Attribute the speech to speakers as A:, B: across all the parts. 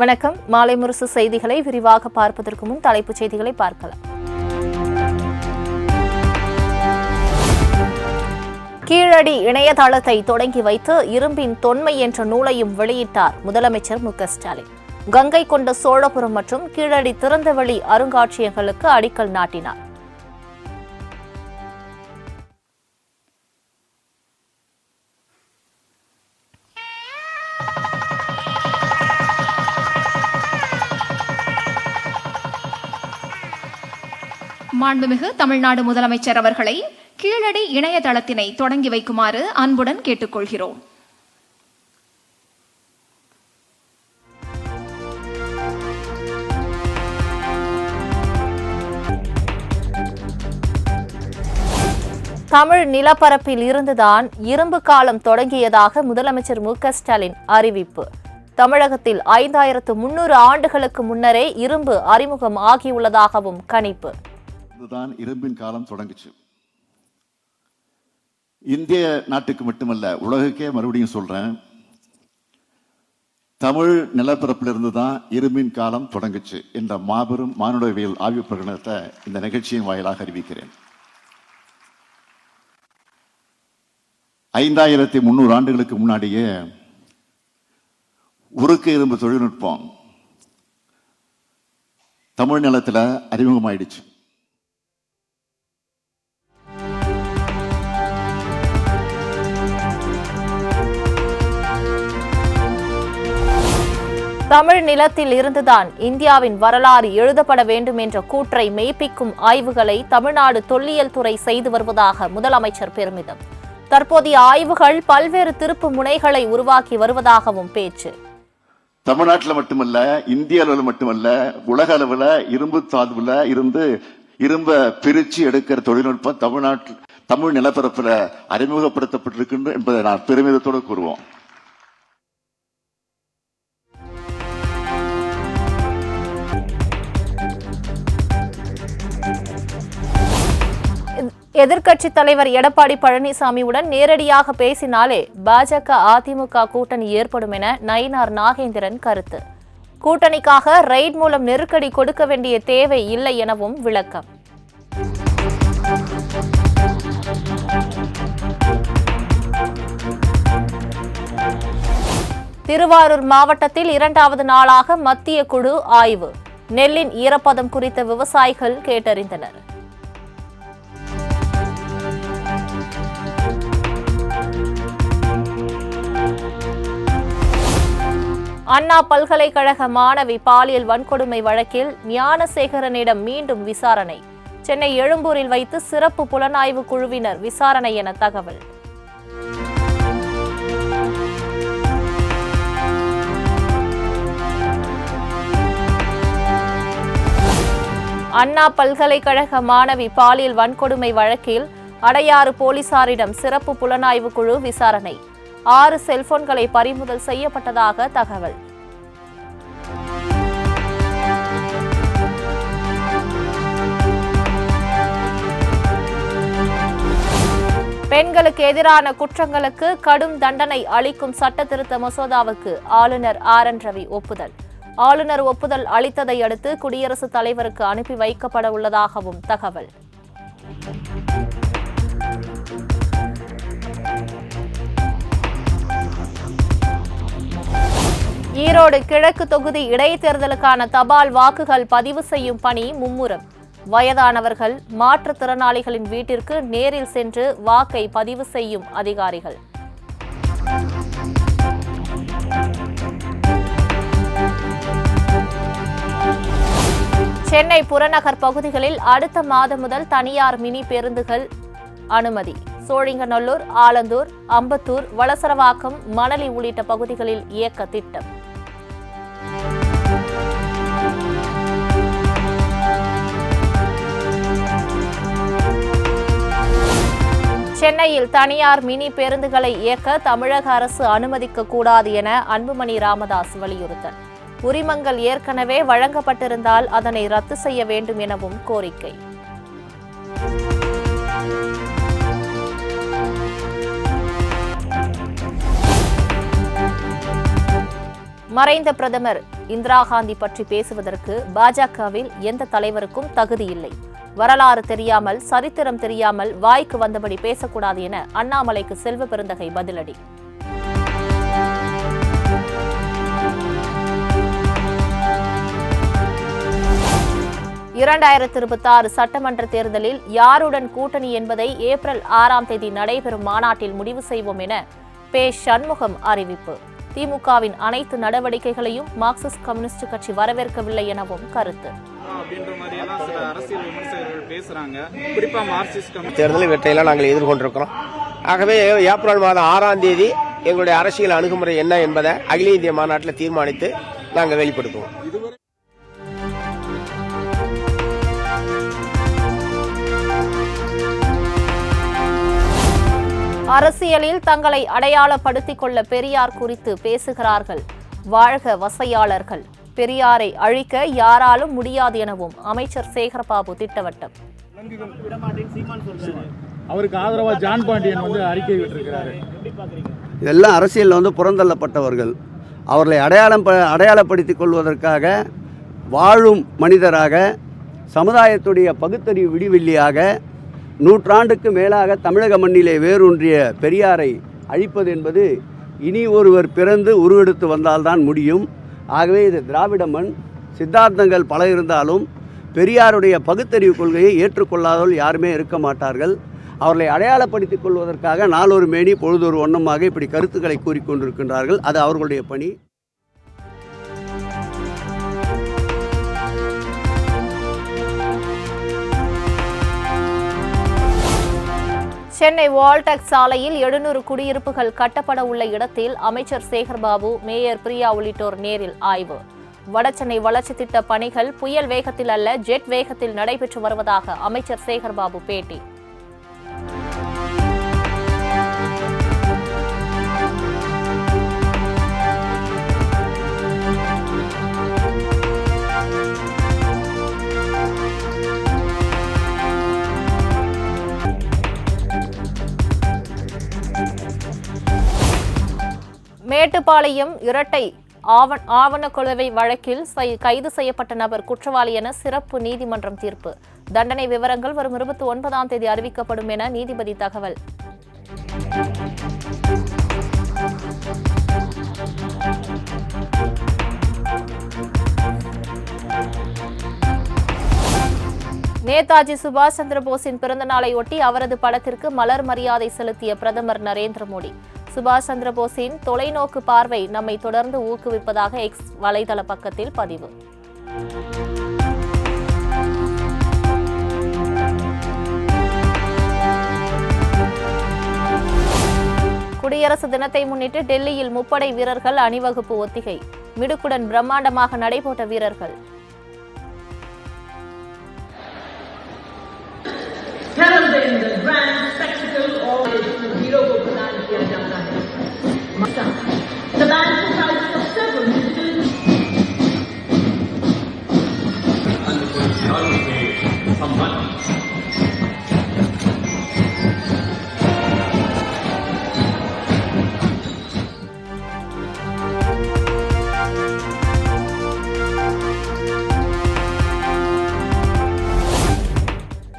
A: வணக்கம். மாலை முரசு செய்திகளை விரிவாக பார்ப்பதற்கு முன் தலைப்புச் செய்திகளை பார்க்கலாம். கீழடி இணையதளத்தை தொடங்கி வைத்து இரும்பின் தொன்மை என்ற நூலையும் வெளியிட்டார் முதலமைச்சர் மு.க.ஸ்டாலின். கங்கை கொண்ட சோழபுரம் மற்றும் கீழடி திறந்தவெளி அருங்காட்சியகங்களுக்கு அடிக்கல் நாட்டினார்.
B: மாண்புமிகு தமிழ்நாடு முதலமைச்சர் அவர்களை கீழடி இணையதளத்தினை தொடங்கி வைக்குமாறு அன்புடன் கேட்டுக்கொள்கிறோம்.
A: தமிழ் நிலப்பரப்பில் இருந்துதான் இரும்பு காலம் தொடங்கியதாக முதலமைச்சர் மு.க.ஸ்டாலின் அறிவிப்பு. தமிழகத்தில் 5300 ஆண்டுகளுக்கு முன்னரே இரும்பு அறிமுகம் ஆகியுள்ளதாகவும் கணிப்பு.
C: இதுதான் இரும்பின் காலம் தொடங்குச்சு. இந்திய நாட்டுக்கு மட்டுமல்ல, உலகுக்கே மறுபடியும் சொல்றேன், தமிழ் நிலப்பரப்பிலிருந்து தான் இரும்பின் காலம் தொடங்குச்சு என்ற மாபெரும் மானுடவியல் ஆய்வு பிரகடனத்தை இந்த நிகழ்ச்சியின் வாயிலாக அறிவிக்கிறேன். 5300 ஆண்டுகளுக்கு முன்னாடியே உருக்கு இரும்பு தொழில்நுட்பம் தமிழ் நிலத்துல அறிமுகமாயிடுச்சு.
A: தமிழ் நிலத்தில் இருந்துதான் இந்தியாவின் வரலாறு எழுதப்பட வேண்டும் என்ற கூற்றை மெய்ப்பிக்கும் ஆய்வுகளை தமிழ்நாடு தொல்லியல் துறை செய்து வருவதாக முதலமைச்சர் பெருமிதம். தற்போதைய ஆய்வுகள் பல்வேறு திருப்பு முனைகளை உருவாக்கி வருவதாகவும் பேச்சு.
C: தமிழ்நாட்டில் மட்டுமல்ல, இந்திய அளவில் மட்டுமல்ல, உலக அளவில் இரும்பு தாதுவில் இருந்து இரும்ப பிரிச்சு எடுக்கிற தொழில்நுட்பம் தமிழ் நிலப்பரப்பில் அறிமுகப்படுத்தப்பட்டிருக்கின்ற என்பதை நான் பெருமிதத்தோடு கூறுவோம்.
A: எதிர்க்கட்சித் தலைவர் எடப்பாடி பழனிசாமியுடன் நேரடியாக பேசினாலே பாஜக அதிமுக கூட்டணி ஏற்படும் என நயினார் நாகேந்திரன் கருத்து. கூட்டணிக்காக ரெய்ட் மூலம் நெருக்கடி கொடுக்க வேண்டிய தேவை இல்லை எனவும் விளக்கம். திருவாரூர் மாவட்டத்தில் 2வது நாளாக மத்திய குழு ஆய்வு. நெல்லின் ஈரப்பதம் குறித்த விவசாயிகள் கேட்டறிந்தனர். அண்ணா பல்கலைக்கழக மாணவி பாலியல் வன்கொடுமை வழக்கில் ஞானசேகரனிடம் மீண்டும் விசாரணை. சென்னை எழும்பூரில் வைத்து சிறப்பு புலனாய்வு குழுவினர் விசாரணை என தகவல். அண்ணா பல்கலைக்கழக மாணவி பாலியல் வன்கொடுமை வழக்கில் அடையாறு போலீசாரிடம் சிறப்பு புலனாய்வு குழு விசாரணை. 6 செல்போன்களை பறிமுதல் செய்யப்பட்டதாக தகவல். பெண்களுக்கு எதிரான குற்றங்களுக்கு கடும் தண்டனை அளிக்கும் சட்ட திருத்த மசோதாவுக்கு ஆளுநர் ஆர்.என். ரவி ஒப்புதல். ஆளுநர் ஒப்புதல் அளித்ததை அடுத்து குடியரசுத் தலைவருக்கு அனுப்பி வைக்கப்பட உள்ளதாகவும் தகவல். ஈரோடு கிழக்கு தொகுதி இடைத்தேர்தலுக்கான தபால் வாக்குகள் பதிவு செய்யும் பணி மும்முரம். வயதானவர்கள், மாற்றுத்திறனாளிகளின் வீட்டிற்கு நேரில் சென்று வாக்கை பதிவு செய்யும் அதிகாரிகள். சென்னை புறநகர் பகுதிகளில் அடுத்த மாதம் முதல் தனியார் மினி பேருந்துகள் அனுமதி. சோழிங்கநல்லூர், ஆலந்தூர், அம்பத்தூர், வளசரவாக்கம், மணலி உள்ளிட்ட பகுதிகளில் இயக்க திட்டம். சென்னையில் தனியார் மினி பேருந்துகளை இயக்க தமிழக அரசு அனுமதிக்க கூடாது என அன்புமணி ராமதாஸ் வலியுறுத்தல். உரிமங்கள் ஏற்கனவே வழங்கப்பட்டிருந்தால் அதனை ரத்து செய்ய வேண்டும் எனவும் கோரிக்கை. மறைந்த பிரதமர் இந்திரா காந்தி பற்றி பேசுவதற்கு பாஜகவில் எந்த தலைவருக்கும் தகுதி இல்லை. வரலாறு தெரியாமல், சரித்திரம் தெரியாமல் வாய்க்கு வந்தபடி பேசக்கூடாது என அண்ணாமலைக்கு செல்வ பெருந்தகை பதிலடி. (2026) சட்டமன்ற தேர்தலில் யாருடன் கூட்டணி என்பதை ஏப்ரல் 6ஆம் தேதி நடைபெறும் மாநாட்டில் முடிவு செய்வோம் என பே. சண்முகம் அறிவிப்பு. திமுகவின் அனைத்து நடவடிக்கைகளையும் மார்க்சிஸ்ட் கம்யூனிஸ்ட் கட்சி வரவேற்கவில்லை எனவும் கருத்து.
D: தேர்தல் வெற்றியெல்லாம் நாங்கள் எதிர்கொண்டிருக்கிறோம். ஆகவே ஏப்ரல் மாதம் 6ஆம் தேதி எங்களுடைய அரசியல் அணுகுமுறை என்ன என்பதை அகில இந்திய மாநாட்டில் தீர்மானித்து நாங்கள் வெளிப்படுத்துவோம்.
A: அரசியலில் தங்களை அடையாளப்படுத்திக் கொள்ள பெரியார் குறித்து பேசுகிறார்கள். வாழ்க வசையாளர்கள். பெரியாரை அழிக்க யாராலும் முடியாது எனவும் அமைச்சர் சேகர்பாபு திட்டவட்டம்.
E: அவருக்கு ஆதரவா ஜான் பாண்டியன் அறிக்கை விட்டிருக்கிறாரு.
F: இதெல்லாம் அரசியலில் புறந்தள்ளப்பட்டவர்கள். அவர்களை அடையாளப்படுத்திக் கொள்வதற்காக வாழும் மனிதராக, சமுதாயத்துடைய பகுத்தறிவு விடிவெள்ளியாக, நூற்றாண்டுக்கு மேலாக தமிழக மண்ணிலே வேரூன்றிய பெரியாரை அழிப்பது என்பது இனி ஒருவர் பிறந்து உருவெடுத்து வந்தால்தான் முடியும். ஆகவே இது திராவிட மண். சித்தாந்தங்கள் பல இருந்தாலும் பெரியாருடைய பகுத்தறிவு கொள்கையை ஏற்றுக்கொள்ளாதவர்கள் யாருமே இருக்க மாட்டார்கள். அவர்களை அடையாளப்படுத்திக் கொள்வதற்காக நாளொரு மேனி பொழுதொரு வண்ணமாக இப்படி கருத்துக்களை கூறிக்கொண்டிருக்கின்றார்கள். அது அவர்களுடைய பணி.
A: சென்னை வால்டெக்ஸ் சாலையில் 700 குடியிருப்புகள் கட்டப்பட உள்ள இடத்தில் அமைச்சர் சேகர்பாபு, மேயர் பிரியா உள்ளிட்டோர் நேரில் ஆய்வு. வடசென்னை வளர்ச்சி திட்ட பணிகள் புயல் வேகத்தில் அல்ல, ஜெட் வேகத்தில் நடைபெற்று வருவதாக அமைச்சர் சேகர்பாபு பேட்டி. மேட்டுப்பாளையம் இரட்டை ஆவண கொலை வழக்கில் கைது செய்யப்பட்ட நபர் குற்றவாளி என சிறப்பு நீதிமன்றம் தீர்ப்பு. தண்டனை விவரங்கள் வரும் 29ஆம் தேதி அறிவிக்கப்படும் என நீதிபதி தகவல். நேதாஜி சுபாஷ் சந்திர போஸின் பிறந்த நாளையொட்டி அவரது படத்திற்கு மலர் மரியாதை செலுத்திய பிரதமர் நரேந்திர மோடி. சுபாஷ் சந்திர போஸின் தொலைநோக்கு பார்வை நம்மை தொடர்ந்து ஊக்குவிப்பதாக எக்ஸ் வலைதள பக்கத்தில் பதிவு. குடியரசு தினத்தை முன்னிட்டு டெல்லியில் முப்படை வீரர்கள் அணிவகுப்பு ஒத்திகை. மிடுக்குடன் பிரம்மாண்டமாக நடைபோட்ட வீரர்கள்.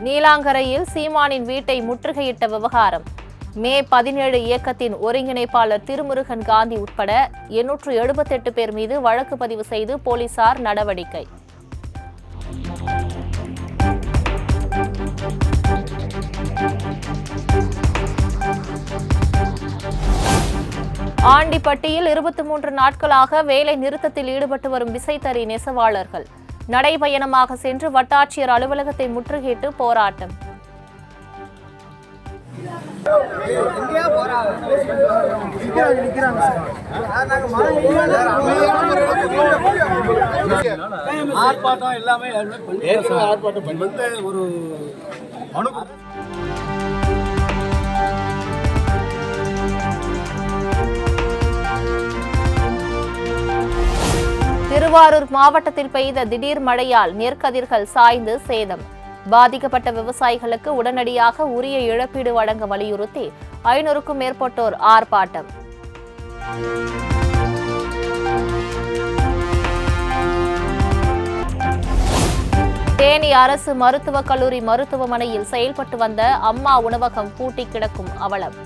A: நீலாங்கரையில் சீமானின் வீட்டை முற்றுகையிட்ட விவகாரம். மே 17 இயக்கத்தின் ஒருங்கிணைப்பாளர் திருமுருகன் காந்தி உட்பட 878 பேர் மீது வழக்கு பதிவு செய்து போலீசார் நடவடிக்கை. ஆண்டிப்பட்டியில் 23 நாட்களாக வேலை நிறுத்தத்தில் ஈடுபட்டு வரும் விசைத்தறி நெசவாளர்கள் நடைபயணமாக சென்று வட்டாட்சியர் அலுவலகத்தை முற்றுகையிட்டு போராட்டம். திருவாரூர் மாவட்டத்தில் பெய்த திடீர் மழையால் நெற்கதிர்கள் சாய்ந்து சேதம். பாதிக்கப்பட்ட விவசாயிகளுக்கு உடனடியாக உரிய இழப்பீடு வழங்க வலியுறுத்தி 500க்கும் மேற்பட்டோர் ஆர்ப்பாட்டம். தேனி அரசு மருத்துவக் கல்லூரி மருத்துவமனையில் செயல்பட்டு வந்த அம்மா உணவகம் பூட்டி கிடக்கும் அவலம்.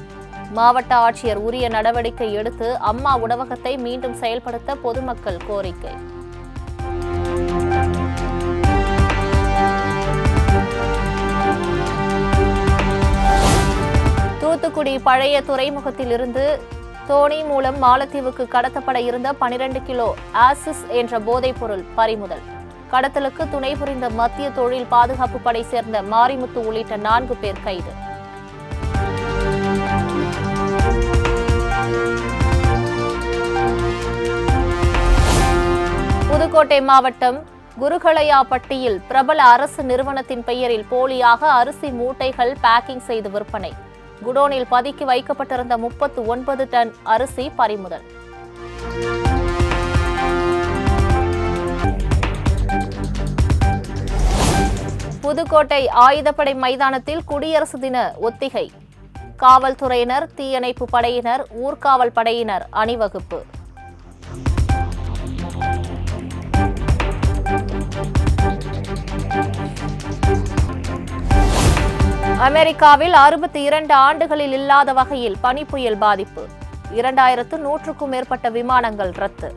A: மாவட்ட ஆட்சியர் உரிய நடவடிக்கை எடுத்து அம்மா உணவகத்தை மீண்டும் செயல்படுத்த பொதுமக்கள் கோரிக்கை. தூத்துக்குடி பழைய துறைமுகத்தில் இருந்து தோணி மூலம் மாலத்தீவுக்கு கடத்தப்பட இருந்த 12 கிலோ ஆசிஸ் என்ற போதைப் பொருள் பறிமுதல். கடத்தலுக்கு துணை புரிந்த மத்திய தொழில் பாதுகாப்பு படை சேர்ந்த மாரிமுத்து உள்ளிட்ட 4 பேர் கைது. புதுக்கோட்டை மாவட்டம் குருகலையாப்பட்டியில் பிரபல அரசு நிறுவனத்தின் பெயரில் போலியாக அரிசி மூட்டைகள் பேக்கிங் செய்து விற்பனை. குடோனில் பதுக்கி வைக்கப்பட்டிருந்த 39 டன் அரிசி பறிமுதல். புதுக்கோட்டை ஆயுதப்படை மைதானத்தில் குடியரசு தின ஒத்திகை. காவல்துறையினர், தீயணைப்பு படையினர், ஊர்காவல் படையினர் அணிவகுப்பு. அமெரிக்காவில் 62 ஆண்டுகளில் இல்லாத வகையில் பனிப்புயல் பாதிப்பு. 2100க்கும் மேற்பட்ட விமானங்கள் ரத்து.